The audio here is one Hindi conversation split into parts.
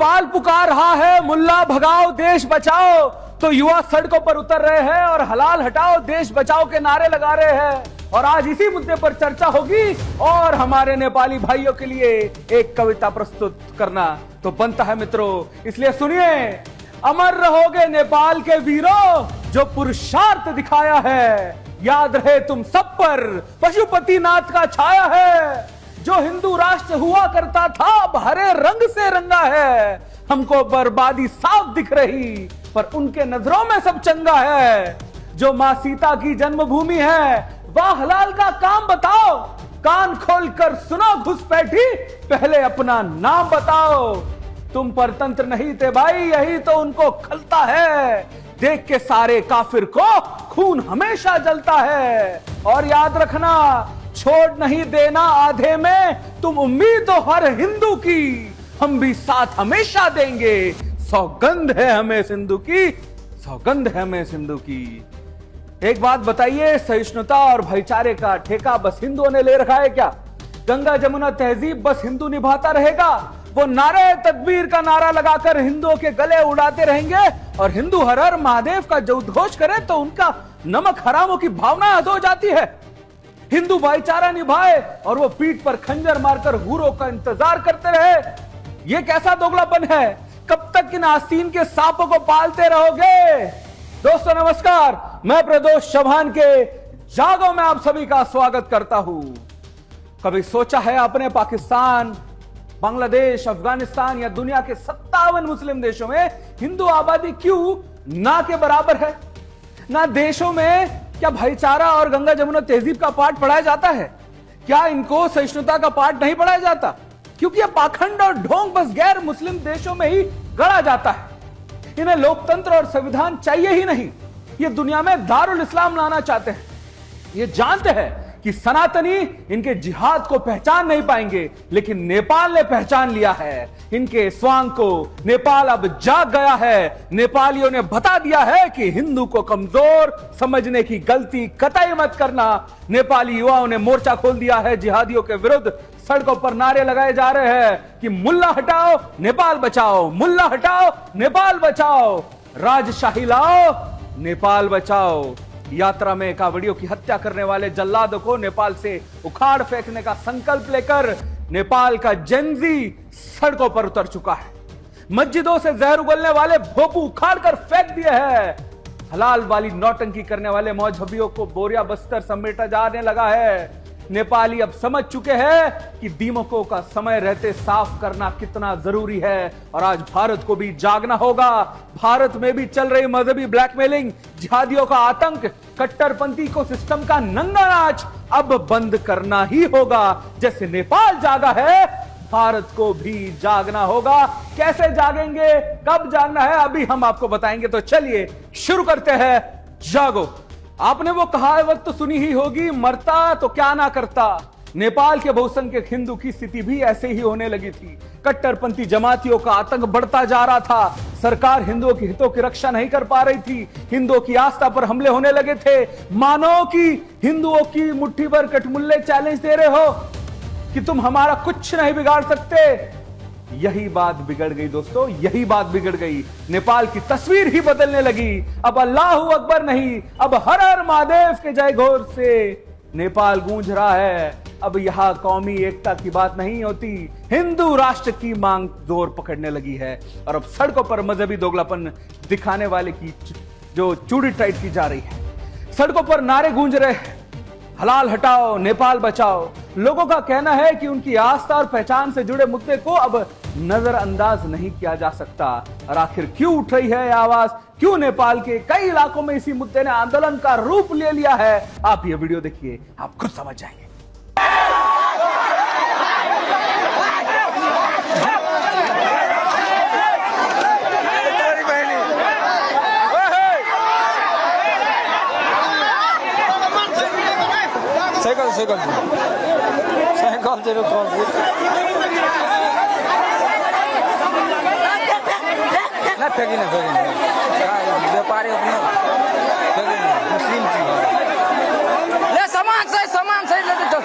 नेपाल पुकार रहा है मुल्ला भगाओ देश बचाओ, तो युवा सड़कों पर उतर रहे हैं और हलाल हटाओ देश बचाओ के नारे लगा रहे हैं। और आज इसी मुद्दे पर चर्चा होगी और हमारे नेपाली भाइयों के लिए एक कविता प्रस्तुत करना तो बनता है मित्रों। इसलिए सुनिए, अमर रहोगे नेपाल के वीरों जो पुरुषार्थ दिखाया है, याद रहे तुम सब पर पशुपतिनाथ का छाया है। जो हिंदू राष्ट्र हुआ करता था अब हरे रंग से रंगा है। हमको बर्बादी साफ दिख रही पर उनके नजरों में सब चंगा है। जो मां सीता की जन्मभूमि है वह हलाल का काम बताओ, कान खोलकर सुनो घुसपैठी पहले अपना नाम बताओ। तुम परतंत्र नहीं थे भाई, यही तो उनको खलता है। देख के सारे काफिर को खून हमेशा जलता है। और याद रखना, छोड़ नहीं देना आधे में तुम उम्मीद हो हर हिंदू की, हम भी साथ हमेशा देंगे। सौगंध है हमें सिंधु की, सौगंध है हमें सिंधु की। एक बात बताइए, सहिष्णुता और भाईचारे का ठेका बस हिंदुओं ने ले रखा है क्या? गंगा जमुना तहजीब बस हिंदू निभाता रहेगा? वो नारे तकबीर का नारा लगाकर हिंदुओं के गले उड़ाते रहेंगे और हिंदू हर हर महादेव का जो उद्घोष करे तो उनका नमक हरामों की भावना हद हो जाती है। हिंदू भाईचारा निभाए और वो पीठ पर खंजर मारकर हूरों का इंतजार करते रहे। ये कैसा दोगलापन है? कब तक इन आस्तीन के सांपों को पालते रहोगे? दोस्तों नमस्कार, मैं प्रदोष चौहान के जागो में आप सभी का स्वागत करता हूं। कभी सोचा है आपने पाकिस्तान, बांग्लादेश, अफगानिस्तान या दुनिया के 57 मुस्लिम देशों में हिंदू आबादी क्यों ना के बराबर है? ना देशों में क्या भाईचारा और गंगा जमुना तहजीब का पाठ पढ़ाया जाता है? क्या इनको सहिष्णुता का पाठ नहीं पढ़ाया जाता? क्योंकि यह पाखंड और ढोंग बस गैर मुस्लिम देशों में ही गढ़ा जाता है। इन्हें लोकतंत्र और संविधान चाहिए ही नहीं, ये दुनिया में दारुल इस्लाम लाना चाहते हैं। ये जानते हैं कि सनातनी इनके जिहाद को पहचान नहीं पाएंगे, लेकिन नेपाल ने पहचान लिया है इनके स्वांग को। नेपाल अब जाग गया है। नेपालियों ने बता दिया है कि हिंदू को कमजोर समझने की गलती कतई मत करना। नेपाली युवाओं ने मोर्चा खोल दिया है जिहादियों के विरुद्ध। सड़कों पर नारे लगाए जा रहे हैं कि मुल्ला हटाओ नेपाल बचाओ, मुल्ला हटाओ नेपाल बचाओ, राजशाही लाओ नेपाल बचाओ। यात्रा में कावड़ियों की हत्या करने वाले जल्लादों को नेपाल से उखाड़ फेंकने का संकल्प लेकर नेपाल का जेनजी सड़कों पर उतर चुका है। मस्जिदों से जहर उगलने वाले भोपू उखाड़ कर फेंक दिए हैं। हलाल वाली नौटंकी करने वाले मौजहबियों को बोरिया बस्तर समेटा जाने लगा है। नेपाली अब समझ चुके हैं कि दीमकों का समय रहते साफ करना कितना जरूरी है। और आज भारत को भी जागना होगा। भारत में भी चल रही मजहबी ब्लैकमेलिंग, जिहादियों का आतंक, कट्टरपंथी को सिस्टम का नंगा नाच अब बंद करना ही होगा। जैसे नेपाल जागा है, भारत को भी जागना होगा। कैसे जागेंगे, कब जागना है, अभी हम आपको बताएंगे। तो चलिए शुरू करते हैं। जागो। आपने वो कहावत तो सुनी ही होगी, मरता तो क्या ना करता। नेपाल के बहुसंख्यक हिंदू की स्थिति भी ऐसे ही होने लगी थी। कट्टरपंथी जमातियों का आतंक बढ़ता जा रहा था। सरकार हिंदुओं के हितों की रक्षा नहीं कर पा रही थी। हिंदुओं की आस्था पर हमले होने लगे थे। मानो कि हिंदुओं की मुट्ठी भर कटमुल्ले चैलेंज दे रहे हो कि तुम हमारा कुछ नहीं बिगाड़ सकते। यही बात बिगड़ गई दोस्तों, यही बात बिगड़ गई। नेपाल की तस्वीर ही बदलने लगी। अब अल्लाहू अकबर नहीं, अब हर हर महादेव के जय घोष से नेपाल गूंज रहा है। अब यहां कौमी एकता की बात नहीं होती, हिंदू राष्ट्र की मांग जोर पकड़ने लगी है। और अब सड़कों पर मजहबी दोगलापन दिखाने वाले की जो चूड़ी टाइट की जा रही है। सड़कों पर नारे गूंज रहे हैं, हलाल हटाओ नेपाल बचाओ। लोगों का कहना है कि उनकी आस्था और पहचान से जुड़े मुद्दे को अब नजरअंदाज नहीं किया जा सकता। और आखिर क्यों उठ रही है आवाज, क्यों नेपाल के कई इलाकों में इसी मुद्दे ने आंदोलन का रूप ले लिया है? आप ये वीडियो देखिए, आप खुद समझ जाएंगे। साइकिल तेरे कौन ना फेंकी ना व्यापारी अपने मुस्लिम ले सामान सही लेते चल।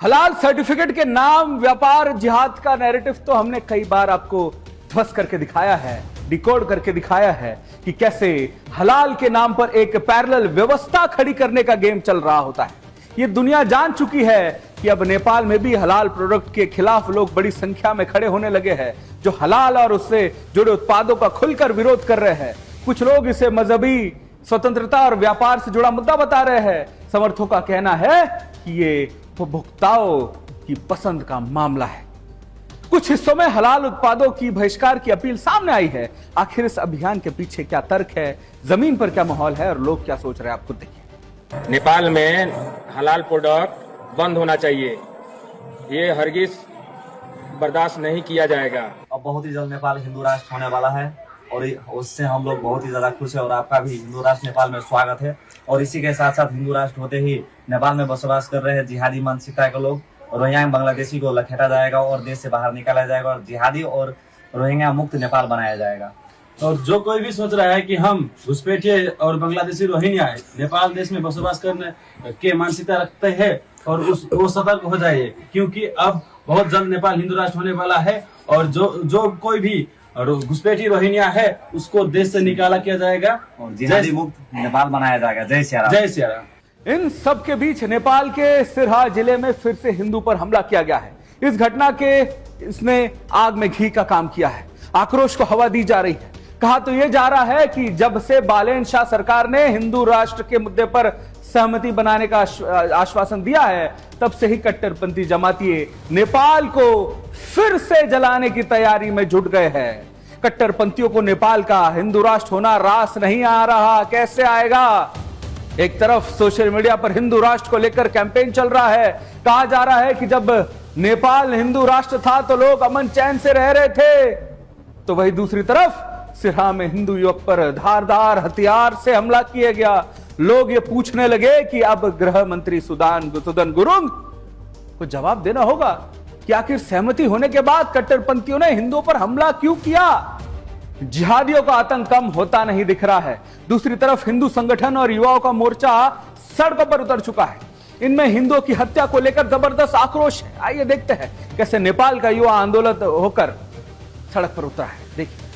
हलाल सर्टिफिकेट के नाम व्यापार जिहाद का नैरेटिव तो हमने कई बार आपको ध्वस्त करके दिखाया है, डिकोड करके दिखाया है कि कैसे हलाल के नाम पर एक पैरेलल व्यवस्था खड़ी करने का गेम चल रहा होता है। ये दुनिया जान चुकी है कि अब नेपाल में भी हलाल प्रोडक्ट के खिलाफ लोग बड़ी संख्या में खड़े होने लगे हैं, जो हलाल और उससे जुड़े उत्पादों का खुलकर विरोध कर रहे हैं। कुछ लोग इसे मजहबी स्वतंत्रता और व्यापार से जुड़ा मुद्दा बता रहे हैं। समर्थकों का कहना है कि ये उपभोक्ताओं की पसंद का मामला है। कुछ हिस्सों में हलाल उत्पादों की बहिष्कार की अपील सामने आई है। आखिर इस अभियान के पीछे क्या तर्क है, जमीन पर क्या माहौल है और लोग क्या सोच रहे हैं, आप खुद देखिए। नेपाल में हलाल प्रोडक्ट बंद होना चाहिए, ये हरगिज बर्दाश्त नहीं किया जाएगा। अब बहुत ही जल्द नेपाल हिंदू राष्ट्र होने वाला है और उससे हम लोग बहुत ही ज्यादा खुश है और आपका भी हिंदू राष्ट्र नेपाल में स्वागत है। और इसी के साथ साथ हिंदू राष्ट्र होते ही नेपाल में बसवास कर रहे हैं जिहादी मानसिकता के लोग, रोहिंग्या बांग्लादेशी को लखेटा जाएगा और देश से बाहर निकाला जाएगा और जिहादी और रोहिंग्या मुक्त नेपाल बनाया जाएगा। और जो कोई भी सोच रहा है कि हम घुसपैठिए और बांग्लादेशी रोहिंग्या नेपाल देश में बसवास करने के मानसिकता रखते हैं और वो सतर्क हो जाइए, क्योंकि अब बहुत जल्द नेपाल हिंदू राष्ट्र होने वाला है और जो कोई भी घुसपैठी रोहिंग्या है उसको देश से निकाला किया जाएगा और जिहादी मुक्त नेपाल बनाया जाएगा। जय श्री राम। जय श्री राम। इन सब के बीच नेपाल के सिरहा जिले में फिर से हिंदू पर हमला किया गया है। इस घटना के इसने आग में घी का काम किया है। आक्रोश को हवा दी जा रही है। कहा तो यह जा रहा है कि जब से बालेन शाह सरकार ने हिंदू राष्ट्र के मुद्दे पर सहमति बनाने का आश्वासन दिया है, तब से ही कट्टरपंथी जमातिये नेपाल को फिर से जलाने की तैयारी में जुट गए हैं। कट्टरपंथियों को नेपाल का हिंदू राष्ट्र होना रास नहीं आ रहा, कैसे आएगा? एक तरफ सोशल मीडिया पर हिंदू राष्ट्र को लेकर कैंपेन चल रहा है। कहा जा रहा है कि जब नेपाल हिंदू राष्ट्र था तो लोग अमन चैन से रह रहे थे, तो वही दूसरी तरफ सिरहा में हिंदू युवक पर धारदार हथियार से हमला किया गया। लोग ये पूछने लगे कि अब गृह मंत्री सुदन गुरुंग को जवाब देना होगा कि आखिर सहमति होने के बाद कट्टरपंथियों ने हिंदुओं पर हमला क्यों किया। जिहादियों का आतंक कम होता नहीं दिख रहा है। दूसरी तरफ हिंदू संगठन और युवाओं का मोर्चा सड़कों पर उतर चुका है। इनमें हिंदुओं की हत्या को लेकर जबरदस्त आक्रोश है। आइए देखते हैं कैसे नेपाल का युवा आंदोलन होकर सड़क पर उतरा है। देखिए।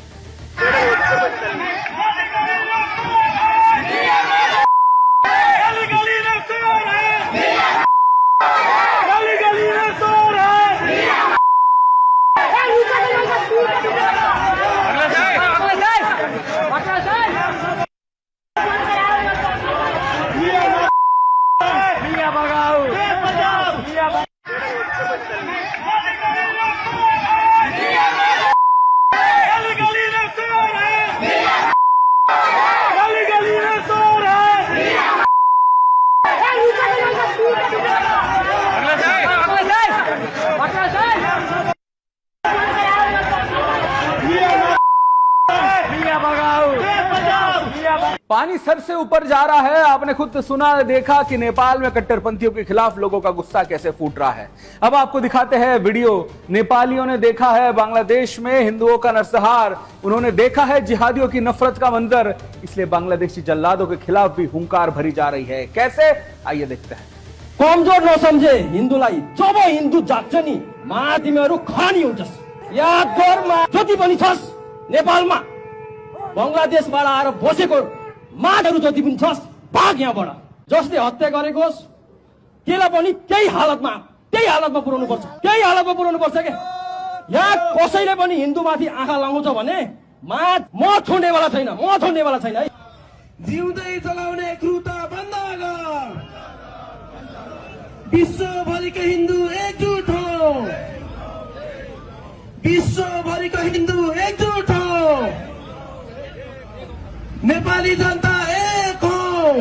पानी सर से ऊपर जा रहा है। आपने खुद सुना देखा कि नेपाल में कट्टरपंथियों के खिलाफ लोगों का गुस्सा कैसे फूट रहा है। अब आपको दिखाते हैं वीडियो। नेपालियों ने देखा है बांग्लादेश में हिंदुओं का नरसंहार, उन्होंने देखा है जिहादियों की नफरत का मंजर, इसलिए बांग्लादेशी जल्लादों के खिलाफ भी हुंकार भरी जा रही है। कैसे, आइए देखते हैं। कमजोर नसम्झे हिन्दूलाई जब हिन्दू जाग्छ नि मा तिमीहरू खानी हुन्छस्। याद गर मा जति पनि छस् नेपालमा बंगलादेशबाट आएर बसेको माहरू जति पनि छस् भाग यहाँबाट। जसले हत्या गरेको होस् त्यसलाई पनि त्यही हालतमा पुर्याउनु पर्छ, त्यही हालतमा पुर्याउनु पर्छ के। यहाँ कसैले पनि हिन्दूमाथि आँखा लगाउँछ भने म छोड्नेवाला छैन है। जिउँदै चलाउने क्रूरता बन्द गर। विश्वभरिका हिन्दू एकजुट हो, विश्वभरिका हिन्दू एकजुट हो, नेपाली जनता एक हो।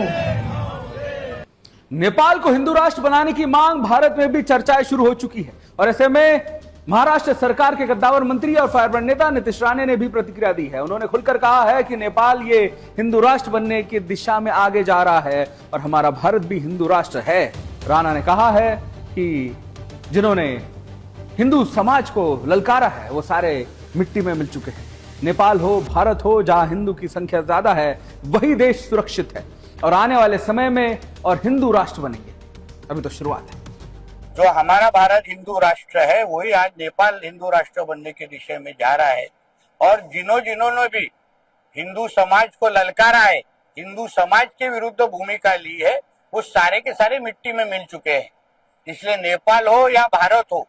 नेपाल को हिंदू राष्ट्र बनाने की मांग भारत में भी चर्चाएं शुरू हो चुकी है और ऐसे में महाराष्ट्र सरकार के कद्दावर मंत्री और फायरब्रांड नेता नीतीश राणे ने भी प्रतिक्रिया दी है। उन्होंने खुलकर कहा है कि नेपाल ये हिंदू राष्ट्र बनने की दिशा में आगे जा रहा है और हमारा भारत भी हिंदू राष्ट्र है। राणा ने कहा है कि जिन्होंने हिंदू समाज को ललकारा है वो सारे मिट्टी में मिल चुके हैं। नेपाल हो, भारत हो, जहां हिंदू की संख्या ज्यादा है वही देश सुरक्षित है और आने वाले समय में और हिंदू राष्ट्र बनेंगे। अभी तो शुरुआत है। जो हमारा भारत हिंदू राष्ट्र है वही आज नेपाल हिंदू राष्ट्र बनने की दिशा में जा रहा है। और जिन्होंने भी हिंदू समाज को ललकारा है, हिंदू समाज के विरुद्ध भूमिका ली है, वो सारे के सारे मिट्टी में मिल चुके हैं। इसलिए नेपाल हो या भारत हो,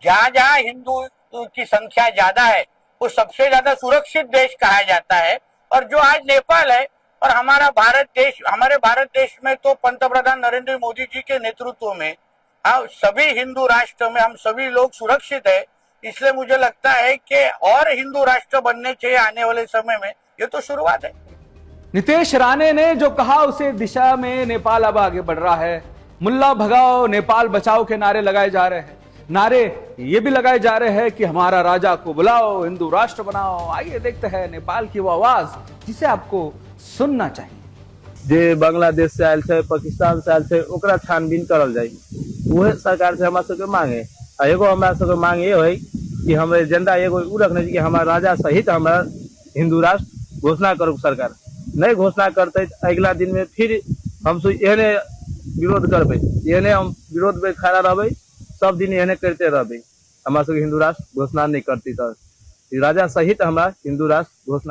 जहाँ जहाँ हिंदू की संख्या ज्यादा है वो सबसे ज्यादा सुरक्षित देश कहा जाता है। और जो आज नेपाल है और हमारे भारत देश में तो पंतप्रधान नरेंद्र मोदी जी के नेतृत्व में सभी हिंदू राष्ट्र में हम सभी लोग सुरक्षित है। इसलिए मुझे लगता है कि और हिंदू राष्ट्र बनने चाहिए आने वाले समय में। ये तो शुरुआत है। नीतीश राणे ने जो कहा उसे दिशा में नेपाल अब आगे बढ़ रहा है। मुल्ला भगाओ नेपाल बचाओ के नारे लगाए जा रहे हैं। नारे ये भी लगाए जा रहे हैं कि हमारा राजा को बुलाओ, हिंदू राष्ट्र बनाओ। आइए देखते हैं नेपाल की वो आवाज जिसे आपको सुनना चाहिए। जे बांग्लादेश से आयल है, पाकिस्तान से आयल है, ओकरा छानबीन करल जाए, वह सरकार से हमारा सबके मांगे। एगो हमारा सबके मांग ये है कि हमारे एजेंडा एगो उ रखना चाहिए कि हमारा राजा सहित हमारा हिंदू राष्ट्र घोषणा करो। सरकार नहीं घोषणा करते अगला दिन में फिर हम एहने विरोध करबे, एहने हम विरोध में खड़ा रहबे, सब दिन एहने करते रहबे। हमारा सबके हिंदू राष्ट्र घोषणा नहीं करती तो राजा सहित हमारा हिंदू राष्ट्र घोषणा